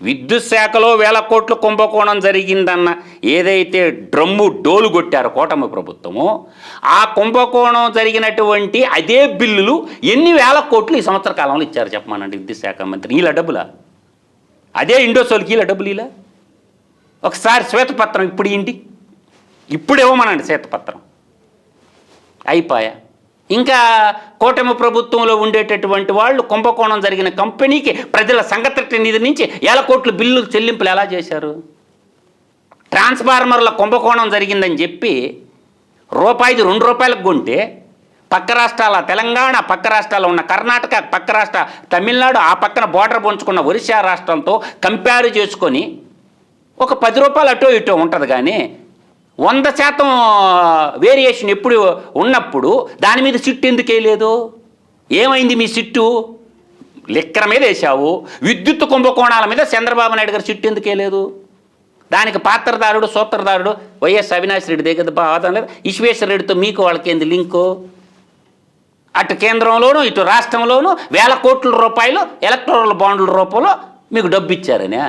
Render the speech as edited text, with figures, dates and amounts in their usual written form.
విద్యుత్ శాఖలో 1000 కోట్ల కుంభకోణం జరిగిందన్న ఏదైతే డ్రమ్ము డోలు కొట్టారో కూటమి ప్రభుత్వము, ఆ కుంభకోణం జరిగినటువంటి అదే బిల్లులు ఎన్ని 1000 కోట్లు ఈ సంవత్సర కాలంలో ఇచ్చారు చెప్పమానండి విద్యుత్ శాఖ మంత్రి. ఇలా డబ్బులా? అదే ఇండోసోల్కి ఇలా డబ్బులు ఇలా? ఒకసారి శ్వేతపత్రం ఇప్పుడు ఇంటి ఇప్పుడు ఇవ్వమనండి శ్వేతపత్రం, అయిపోయా. ఇంకా కూటమి ప్రభుత్వంలో ఉండేటటువంటి వాళ్ళు కుంభకోణం జరిగిన కంపెనీకి ప్రజల సంగతి నిధి నుంచి 1000 కోట్ల బిల్లు చెల్లింపులు ఎలా చేశారు? ట్రాన్స్ఫార్మర్ల కుంభకోణం జరిగిందని చెప్పి రూపాయిది 2 రూపాయలకు కొంటే పక్క రాష్ట్రాల తెలంగాణ, పక్క రాష్ట్రాల్లో ఉన్న కర్ణాటక, పక్క రాష్ట్ర తమిళనాడు, ఆ పక్కన బోర్డర్ పంచుకున్న ఒరిస్సా రాష్ట్రంతో కంపేర్ చేసుకొని ఒక 10 రూపాయలు అటో ఇటో ఉంటుంది. కానీ 100% వేరియేషన్ ఎప్పుడు ఉన్నప్పుడు దాని మీద సిట్టు ఎందుకు వేయలేదు? ఏమైంది మీ సిట్టు? లెక్కర మీద వేసావు. విద్యుత్ కుంభకోణాల మీద చంద్రబాబు నాయుడు గారు సిట్టు ఎందుకు వేయలేదు? దానికి పాత్రదారుడు, సూత్రధారుడు వైఎస్ అవినాష్ రెడ్డి దగ్గర బాధం లేదు. ఈశ్వేశ్వర రెడ్డితో మీకు వాళ్ళకి ఏంది లింకు? అటు కేంద్రంలోనూ ఇటు రాష్ట్రంలోనూ 1000 కోట్ల రూపాయలు ఎలక్టోరల్ బాండ్ల రూపంలో మీకు డబ్బు ఇచ్చారనే.